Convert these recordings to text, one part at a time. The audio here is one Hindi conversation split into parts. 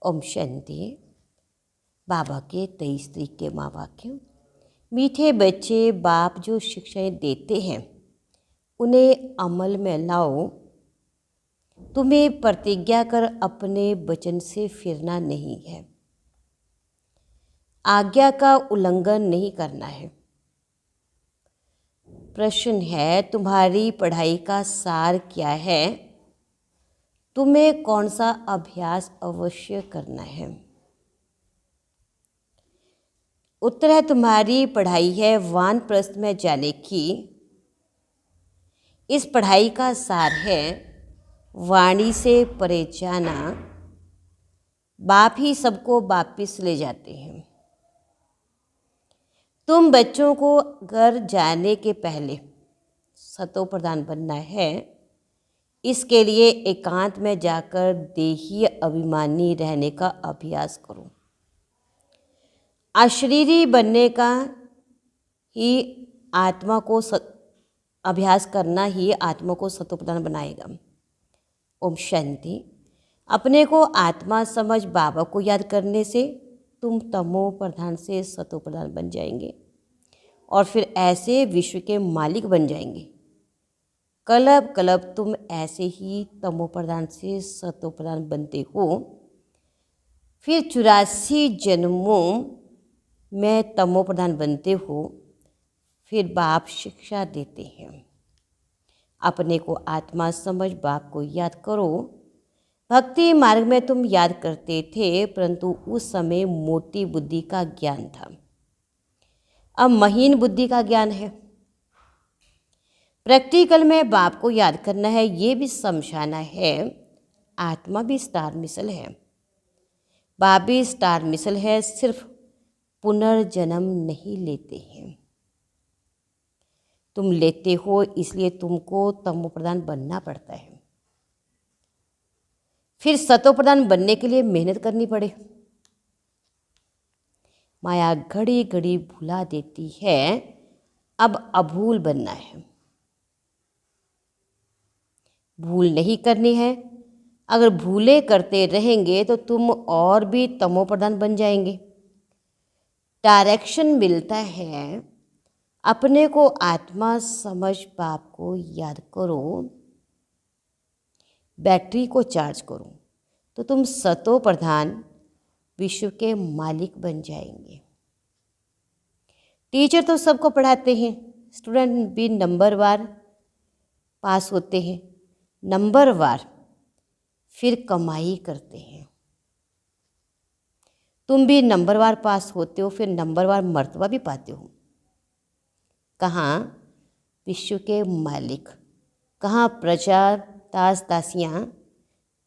ओम शांति। बाबा के 23 तारीख के महावाक्य। मीठे बच्चे बाप जो शिक्षाएं देते हैं उन्हें अमल में लाओ। तुम्हें प्रतिज्ञा कर अपने वचन से फिरना नहीं है, आज्ञा का उल्लंघन नहीं करना है। प्रश्न है, तुम्हारी पढ़ाई का सार क्या है? तुम्हें कौन सा अभ्यास अवश्य करना है? उत्तर है, तुम्हारी पढ़ाई है वानप्रस्थ में जाने की। इस पढ़ाई का सार है वाणी से परे जाना। बाप ही सबको वापिस ले जाते हैं। तुम बच्चों को घर जाने के पहले सतो प्रधान बनना है। इसके लिए एकांत में जाकर देही अभिमानी रहने का अभ्यास करो। अशरीरी बनने का ही आत्मा को अभ्यास करना ही आत्मा को सतो प्रधान बनाएगा। ओम शांति। अपने को आत्मा समझ बाबा को याद करने से तुम तमो प्रधान से सतो प्रधान बन जाएंगे और फिर ऐसे विश्व के मालिक बन जाएंगे। कलब कलब तुम ऐसे ही तमो प्रधान से सतो प्रधान बनते हो। फिर 84 जन्मों में तमो प्रधान बनते हो। फिर बाप शिक्षा देते हैं, अपने को आत्मा समझ बाप को याद करो। भक्ति मार्ग में तुम याद करते थे, परंतु उस समय मोटी बुद्धि का ज्ञान था। अब महीन बुद्धि का ज्ञान है। प्रैक्टिकल में बाप को याद करना है, ये भी समझाना है। आत्मा भी स्टार मिसल है, बाप भी स्टार मिसल है, सिर्फ पुनर्जन्म नहीं लेते हैं। तुम लेते हो, इसलिए तुमको तमो प्रधान बनना पड़ता है। फिर सतो प्रधान बनने के लिए मेहनत करनी पड़े। माया घड़ी घड़ी भुला देती है, अब अभूल बनना है। भूल नहीं करनी है। अगर भूले करते रहेंगे तो तुम और भी तमो प्रधान बन जाएंगे। डायरेक्शन मिलता है, अपने को आत्मा समझ बाप को याद करो, बैटरी को चार्ज करो, तो तुम सतो प्रधान विश्व के मालिक बन जाएंगे। टीचर तो सबको पढ़ाते हैं, स्टूडेंट भी नंबरवार पास होते हैं, नंबरवार फिर कमाई करते हैं। तुम भी नंबरवार पास होते हो, फिर नंबरवार मर्तबा भी पाते हो। कहाँ? विश्व के मालिक। कहाँ? प्रजा दास दासियाँ।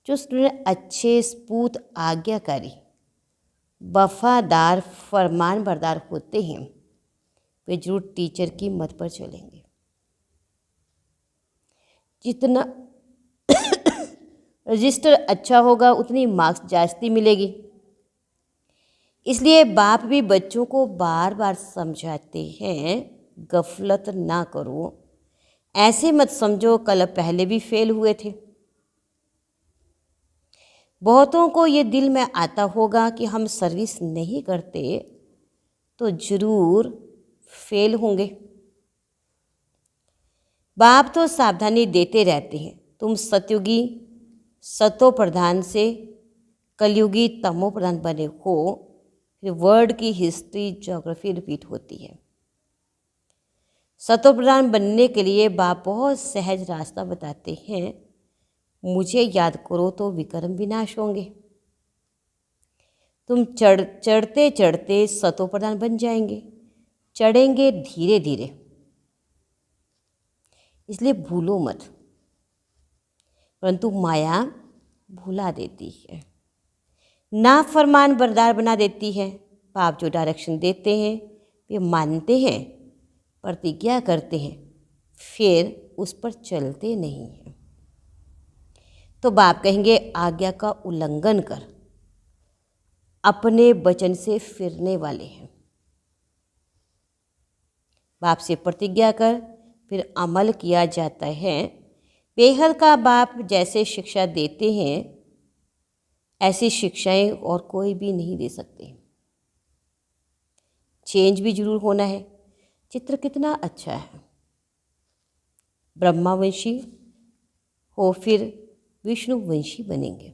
जो स्टूडेंट अच्छे सपूत आज्ञाकारी वफादार फरमान बरदार होते हैं, वे जरूर टीचर की मत पर चलेंगे। जितना रजिस्टर अच्छा होगा उतनी मार्क्स जास्ती मिलेगी। इसलिए बाप भी बच्चों को बार बार समझाते हैं, गफलत ना करो। ऐसे मत समझो कल पहले भी फेल हुए थे। बहुतों को ये दिल में आता होगा कि हम सर्विस नहीं करते तो जरूर फेल होंगे। बाप तो सावधानी देते रहते हैं, तुम सतयुगी सतो प्रधान से कलयुगी तमो प्रधान बने हो। फिर वर्ड की हिस्ट्री ज्योग्राफी रिपीट होती है। सतो प्रधान बनने के लिए बाप बहुत सहज रास्ता बताते हैं। मुझे याद करो तो विक्रम विनाश होंगे। तुम चढ़ते चढ़ते सतो प्रधान बन जाएंगे। चढ़ेंगे धीरे धीरे, इसलिए भूलो मत। परंतु माया भुला देती है, ना फरमान बरदार बना देती है। बाप जो डायरेक्शन देते हैं वे मानते हैं, प्रतिज्ञा करते हैं, फिर उस पर चलते नहीं हैं। तो बाप कहेंगे आज्ञा का उल्लंघन कर, अपने वचन से फिरने वाले हैं। बाप से प्रतिज्ञा कर, फिर अमल किया जाता है। बेहद का बाप जैसे शिक्षा देते हैं, ऐसी शिक्षाएं और कोई भी नहीं दे सकते। चेंज भी जरूर होना है। चित्र कितना अच्छा है। ब्रह्मावंशी हो फिर विष्णुवंशी बनेंगे।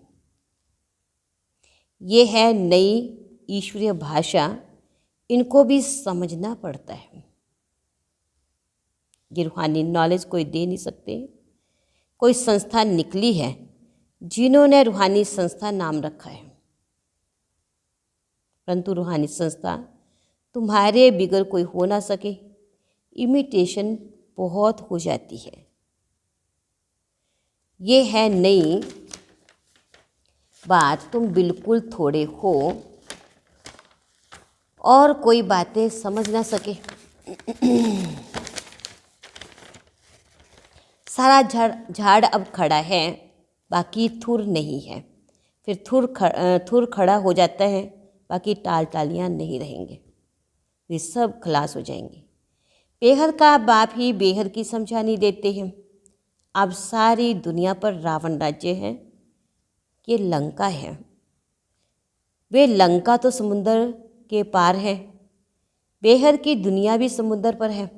ये है नई ईश्वरीय भाषा, इनको भी समझना पड़ता है। ये रूहानी नॉलेज कोई दे नहीं सकते। कोई संस्था निकली है जिन्होंने रूहानी संस्था नाम रखा है, परंतु रूहानी संस्था तुम्हारे बिगर कोई हो ना सके। इमिटेशन बहुत हो जाती है। ये है नई बात, तुम बिल्कुल थोड़े हो और कोई बातें समझ ना सके। सारा झाड़ अब खड़ा है, बाकी थुर नहीं है। फिर थुर खड़ा हो जाता है, बाकी टालियाँ नहीं रहेंगे। वे सब खलास हो जाएंगे। बेहद का बाप ही बेहद की समझानी देते हैं। अब सारी दुनिया पर रावण राज्य है। ये लंका है। वे लंका तो समुंदर के पार है। बेहद की दुनिया भी समुंदर पर है।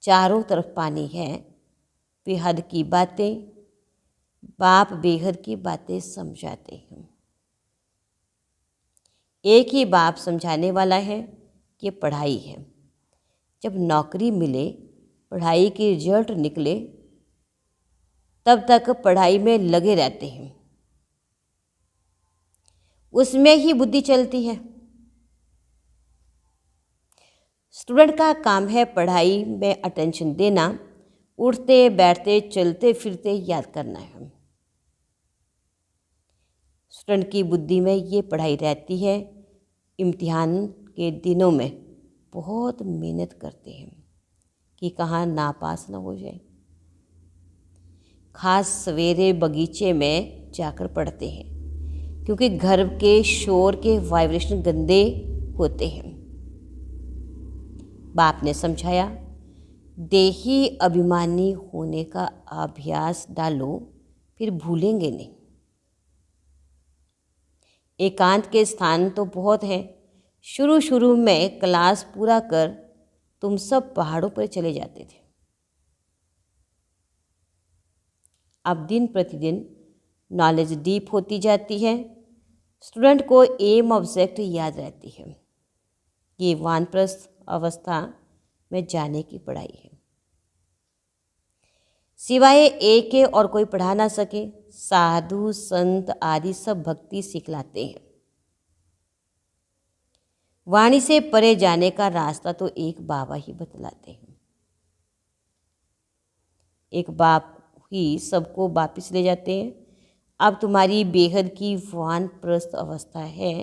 चारों तरफ पानी है। बेहद की बातें बाप बेहद की बातें समझाते हैं। एक ही बाप समझाने वाला है कि पढ़ाई है। जब नौकरी मिले, पढ़ाई के रिजल्ट निकले, तब तक पढ़ाई में लगे रहते हैं। उसमें ही बुद्धि चलती है। स्टूडेंट का काम है पढ़ाई में अटेंशन देना, उठते बैठते चलते फिरते याद करना है। स्टूडेंट की बुद्धि में ये पढ़ाई रहती है। इम्तिहान के दिनों में बहुत मेहनत करते हैं कि कहाँ नापास ना हो जाए। खास सवेरे बगीचे में जाकर पढ़ते हैं, क्योंकि घर के शोर के वाइब्रेशन गंदे होते हैं। बाप ने समझाया, देही अभिमानी होने का अभ्यास डालो, फिर भूलेंगे नहीं। एकांत के स्थान तो बहुत हैं। शुरू में क्लास पूरा कर तुम सब पहाड़ों पर चले जाते थे। अब दिन प्रतिदिन नॉलेज डीप होती जाती है। स्टूडेंट को एम ऑब्जेक्ट याद रहती है। ये वानप्रस्थ अवस्था में जाने की पढ़ाई है। सिवाय एक के और कोई पढ़ा ना सके। साधु संत आदि सब भक्ति सिखलाते हैं। वाणी से परे जाने का रास्ता तो एक बाबा ही बतलाते हैं। एक बाप ही सबको वापिस ले जाते हैं। अब तुम्हारी बेहद की वानप्रस्थ अवस्था है,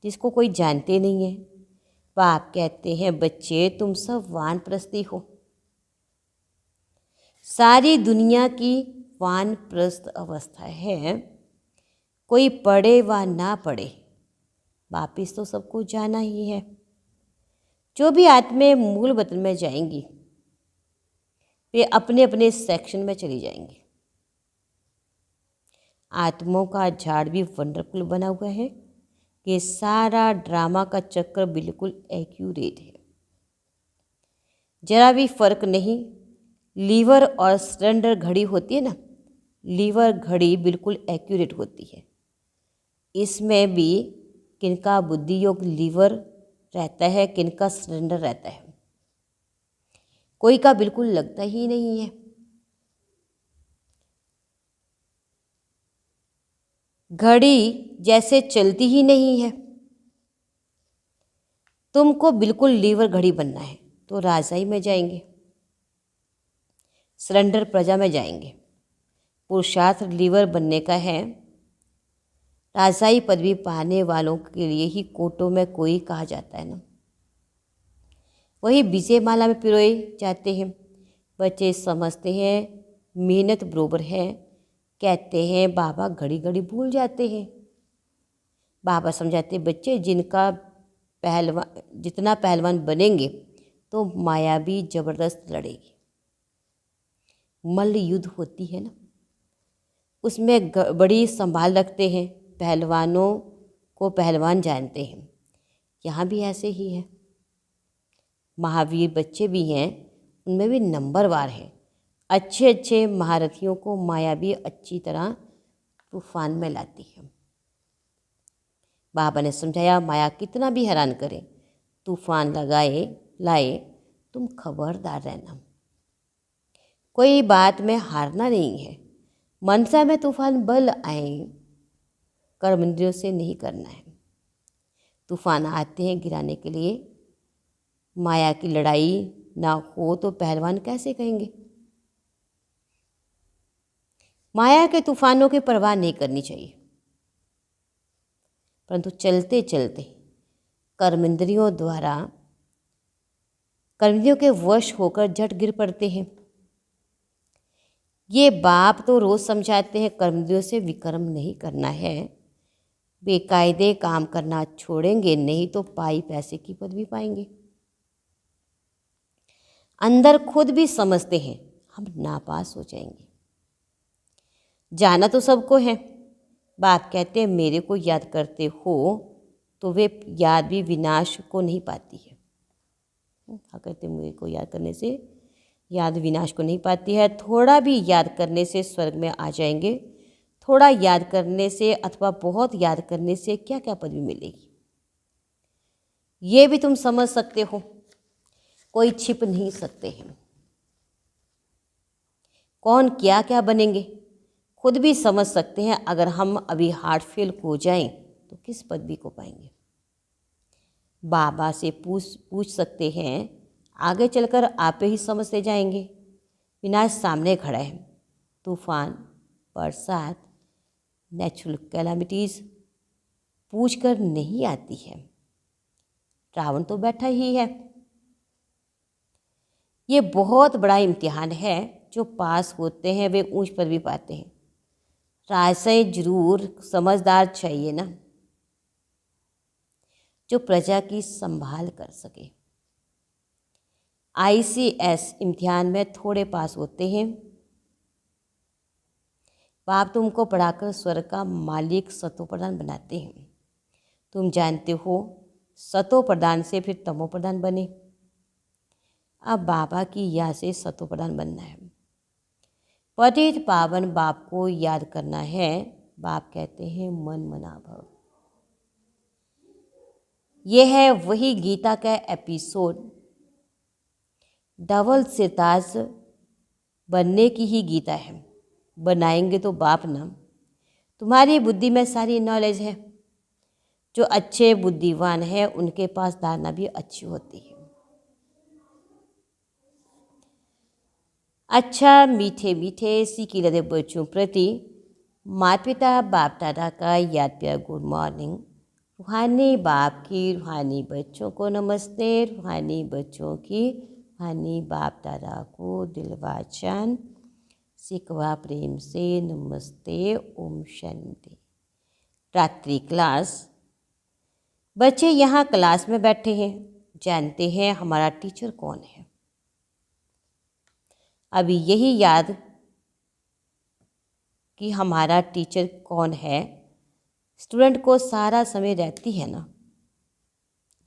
जिसको कोई जानते नहीं है। बाप कहते हैं, बच्चे तुम सब वानप्रस्थी हो। सारी दुनिया की वानप्रस्थ अवस्था है। कोई पढ़े व ना पढ़े, वापिस तो सबको जाना ही है। जो भी आत्माएं मूल वतन में जाएंगी, वे अपने अपने सेक्शन में चली जाएंगी। आत्माओं का झाड़ भी वंडरफुल बना हुआ है कि सारा ड्रामा का चक्र बिल्कुल एक्यूरेट है। जरा भी फर्क नहीं। लीवर और सिलेंडर घड़ी होती है ना, लीवर घड़ी बिल्कुल एक्यूरेट होती है। इसमें भी किनका बुद्धि योग लीवर रहता है, किनका सिलेंडर रहता है। कोई का बिल्कुल लगता ही नहीं है। घड़ी जैसे चलती ही नहीं है। तुमको बिल्कुल लीवर घड़ी बनना है तो राजाई में जाएंगे, सिलेंडर प्रजा में जाएंगे। पुरुषार्थ लीवर बनने का है। राजाई पदवी पाने वालों के लिए ही कोटों में कोई कहा जाता है ना, वही विजय माला में पिरोए जाते हैं। बच्चे समझते हैं मेहनत बरोबर है, कहते हैं बाबा घड़ी घड़ी भूल जाते हैं। बाबा समझाते बच्चे जितना पहलवान बनेंगे तो माया भी जबरदस्त लड़ेगी। मल्ल युद्ध होती है ना, उसमें बड़ी संभाल रखते हैं, पहलवानों को पहलवान जानते हैं। यहाँ भी ऐसे ही है। महावीर बच्चे भी हैं, उनमें भी नंबरवार है। अच्छे अच्छे महारथियों को माया भी अच्छी तरह तूफान में लाती है। बाबा ने समझाया, माया कितना भी हैरान करे, तूफान लाए, तुम खबरदार रहना। कोई बात में हारना नहीं है। मनसा में तूफान बल आए, कर्म इंद्रियों से नहीं करना है। तूफान आते हैं गिराने के लिए। माया की लड़ाई ना हो तो पहलवान कैसे कहेंगे? माया के तूफानों की परवाह नहीं करनी चाहिए, परंतु चलते चलते कर्मेंद्रियों के वश होकर झट गिर पड़ते हैं। ये बाप तो रोज समझाते हैं, कर्मेंद्रियों से विकर्म नहीं करना है। बेकायदे काम करना छोड़ेंगे नहीं तो पाई पैसे की पदवी पाएंगे। अंदर खुद भी समझते हैं हम नापास हो जाएंगे। जाना तो सबको है। बाप कहते हैं मेरे को याद करते हो तो वे याद भी विनाश को नहीं पाती है। कहते मेरे को याद करने से याद विनाश को नहीं पाती है। थोड़ा भी याद करने से स्वर्ग में आ जाएंगे। थोड़ा याद करने से अथवा बहुत याद करने से क्या क्या पदवी मिलेगी, ये भी तुम समझ सकते हो। कोई छिप नहीं सकते हैं। कौन क्या क्या बनेंगे खुद भी समझ सकते हैं। अगर हम अभी हार्ट फेल हो जाएं तो किस पदवी को पाएंगे? बाबा से पूछ सकते हैं, आगे चलकर आप ही समझते जाएंगे। विनाश सामने खड़ा है। तूफान, बरसात, नेचुरल कैलामिटीज़ पूछ कर नहीं आती है। रावण तो बैठा ही है। ये बहुत बड़ा इम्तिहान है। जो पास होते हैं वे ऊंच पदवी पाते हैं। राजशाही जरूर समझदार चाहिए ना, जो प्रजा की संभाल कर सके। ICS इम्तिहान में थोड़े पास होते हैं। बाप तुमको पढ़ाकर स्वर्ग का मालिक सतो प्रधान बनाते हैं। तुम जानते हो सतो प्रधान से फिर तमो प्रधान बने। अब बाबा की याद से सतो प्रधान बनना है। पतित पावन बाप को याद करना है। बाप कहते हैं मन मना भव। यह है वही गीता का एपिसोड। डबल सिरताज बनने की ही गीता है। बनाएंगे तो बाप ना। तुम्हारी बुद्धि में सारी नॉलेज है। जो अच्छे बुद्धिवान है उनके पास धारणा भी अच्छी होती है। अच्छा मीठे मीठे सीखी लदे बच्चों प्रति माता पिता बाप दादा का याद प्यार गुड मॉर्निंग। रूहानी बाप की रूहानी बच्चों को नमस्ते। रूहानी बच्चों की रूहानी बाप दादा को दिलवाचन सिकवा प्रेम से नमस्ते। ओम शांति। रात्रि क्लास। बच्चे यहाँ क्लास में बैठे हैं, जानते हैं हमारा टीचर कौन है। अभी यही याद कि हमारा टीचर कौन है स्टूडेंट को सारा समय रहती है ना,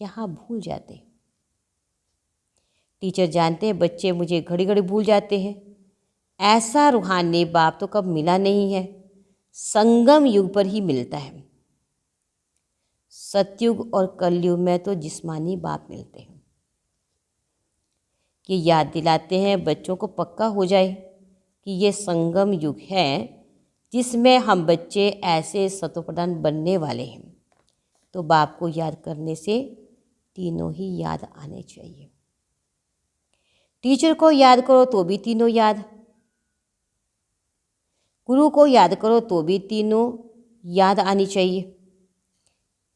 यहाँ भूल जाते। टीचर जानते हैं बच्चे मुझे घड़ी घड़ी भूल जाते हैं। ऐसा रूहानी बाप तो कब मिला नहीं है। संगम युग पर ही मिलता है। सतयुग और कलयुग में तो जिस्मानी बाप मिलते हैं। ये याद दिलाते हैं बच्चों को, पक्का हो जाए कि ये संगम युग है जिसमें हम बच्चे ऐसे सतोप्रधान बनने वाले हैं। तो बाप को याद करने से तीनों ही याद आने चाहिए। टीचर को याद करो तो भी तीनों याद, गुरु को याद करो तो भी तीनों याद आनी चाहिए।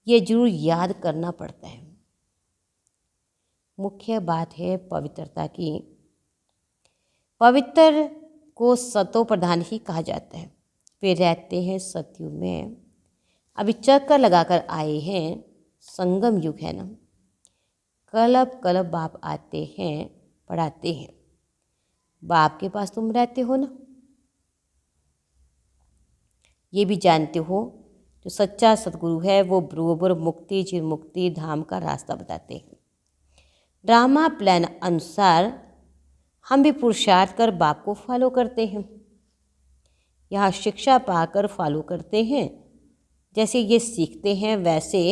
ये जरूर याद करना पड़ता है। मुख्य बात है पवित्रता की। पवित्र को सतो प्रधान ही कहा जाता है। वे रहते हैं सतयुग में। अभी चक्कर लगाकर आए हैं। संगम युग है ना। कलब कलब बाप आते हैं, पढ़ाते हैं। बाप के पास तुम रहते हो ना। ये भी जानते हो, जो सच्चा सतगुरु है वो बरोबर मुक्ति चिर मुक्ति धाम का रास्ता बताते हैं। ड्रामा प्लान अनुसार हम भी पुरुषार्थ कर बाप को फॉलो करते हैं, यहाँ शिक्षा पाकर फॉलो करते हैं। जैसे ये सीखते हैं वैसे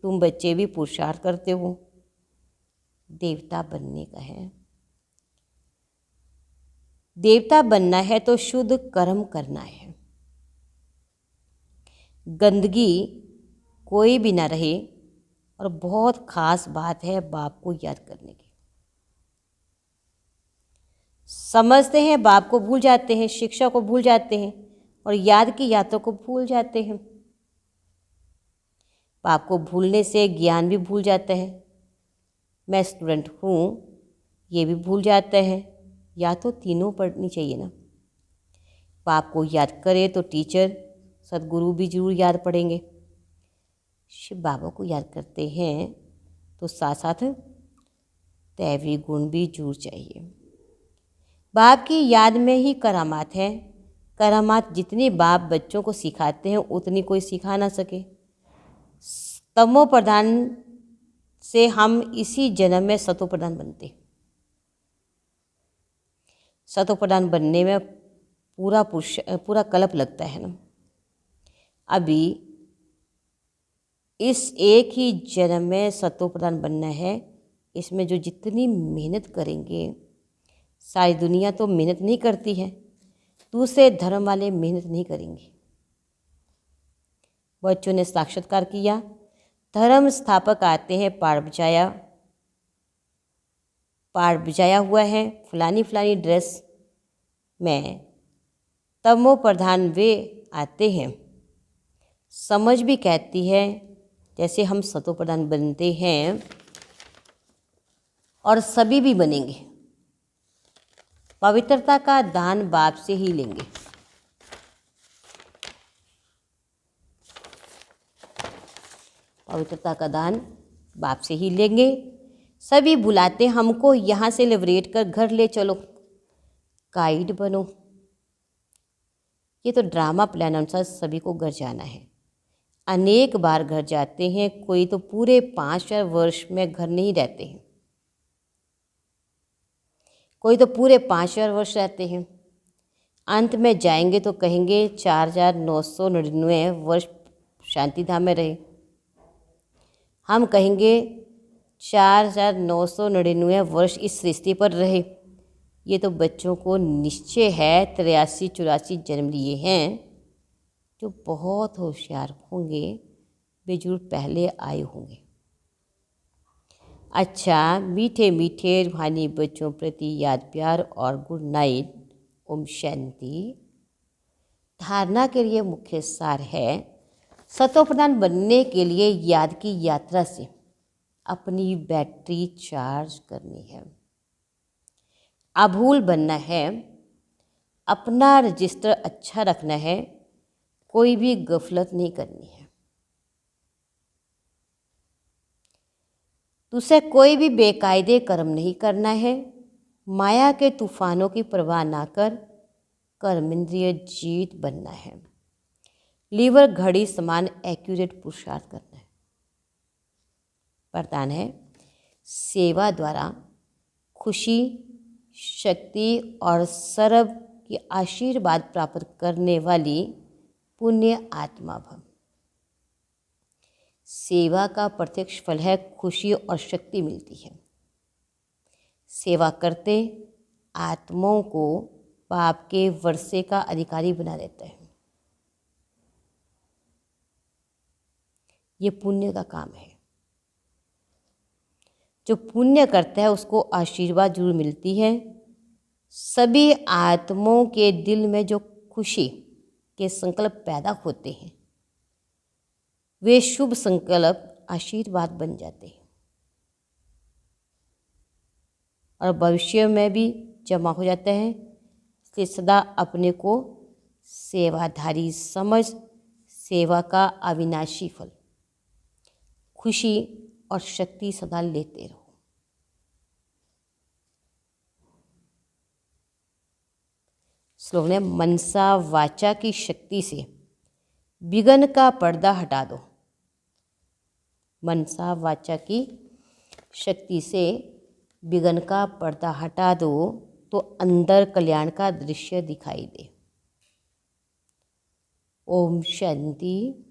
तुम बच्चे भी पुरुषार्थ करते हो। देवता बनने का है, देवता बनना है तो शुद्ध कर्म करना है, गंदगी कोई भी ना रहे। और बहुत खास बात है बाप को याद करने की। समझते हैं बाप को भूल जाते हैं, शिक्षा को भूल जाते हैं और याद की यात्रा को भूल जाते हैं। बाप को भूलने से ज्ञान भी भूल जाता है। मैं स्टूडेंट हूँ ये भी भूल जाता है। या तो तीनों पढ़नी चाहिए ना। बाप को याद करे तो टीचर सदगुरु भी जरूर याद पड़ेंगे। शिव बाबा को याद करते हैं तो साथ साथ दैवी गुण भी जरूर चाहिए। बाप की याद में ही करामात है। करामात जितनी बाप बच्चों को सिखाते हैं उतनी कोई सिखा ना सके। तमो प्रधान से हम इसी जन्म में सतो प्रधान बनते। सतो प्रधान बनने में पूरा कल्प लगता है ना। अभी इस एक ही जन्म में सतो प्रधान बनना है। इसमें जो जितनी मेहनत करेंगे, सारी दुनिया तो मेहनत नहीं करती है, दूसरे धर्म वाले मेहनत नहीं करेंगे। बच्चों ने साक्षात्कार किया, धर्म स्थापक आते हैं, पाड़ बिछाया हुआ है फलानी फलानी ड्रेस में। तमो प्रधान वे आते हैं, समझ भी कहती है जैसे हम सतो प्रधान बनते हैं और सभी भी बनेंगे। पवित्रता का दान बाप से ही लेंगे। पवित्रता का दान बाप से ही लेंगे। सभी बुलाते हमको, यहाँ से लिबरेट कर घर ले चलो, गाइड बनो। ये तो ड्रामा प्लान अनुसार सभी को घर जाना है। अनेक बार घर जाते हैं, कोई तो पूरे 5 वर्ष में घर नहीं रहते हैं, कोई तो पूरे 5 वर्ष रहते हैं। अंत में जाएंगे तो कहेंगे 4999 वर्ष शांति धाम में रहे। हम कहेंगे 4999 वर्ष इस सृष्टि पर रहे। ये तो बच्चों को निश्चय है 83-84 जन्म लिए हैं। जो बहुत होशियार होंगे वे जरूर पहले आए होंगे। अच्छा, मीठे मीठे रूहानी बच्चों प्रति याद प्यार और गुड नाइट। ओम शांति। धारणा के लिए मुख्य सार है, सतो प्रधान बनने के लिए याद की यात्रा से अपनी बैटरी चार्ज करनी है, अभूल बनना है, अपना रजिस्टर अच्छा रखना है, कोई भी गफलत नहीं करनी है, दूसरे कोई भी बेकायदे कर्म नहीं करना है, माया के तूफानों की परवाह ना कर कर्मेंद्रिय जीत बनना है, लीवर घड़ी समान एक्यूरेट पुरुषार्थ करना है। वरदान है, सेवा द्वारा खुशी, शक्ति और सर्व की आशीर्वाद प्राप्त करने वाली पुण्य आत्मा भव। सेवा का प्रत्यक्ष फल है खुशी और शक्ति मिलती है। सेवा करते आत्माओं को पाप के वर्षे का अधिकारी बना देता है। ये पुण्य का काम है। जो पुण्य करता है उसको आशीर्वाद जरूर मिलती है। सभी आत्माओं के दिल में जो खुशी के संकल्प पैदा होते हैं वे शुभ संकल्प आशीर्वाद बन जाते हैं और भविष्य में भी जमा हो जाता है। इसलिए सदा अपने को सेवाधारी समझ सेवा का अविनाशी फल खुशी और शक्ति सदा लेते रहो। श्लोक ने मनसा वाचा की शक्ति से विघ्न का पर्दा हटा दो। मनसा वाचा की शक्ति से विघ्न का पर्दा हटा दो तो अंदर कल्याण का दृश्य दिखाई दे। ओम शांति।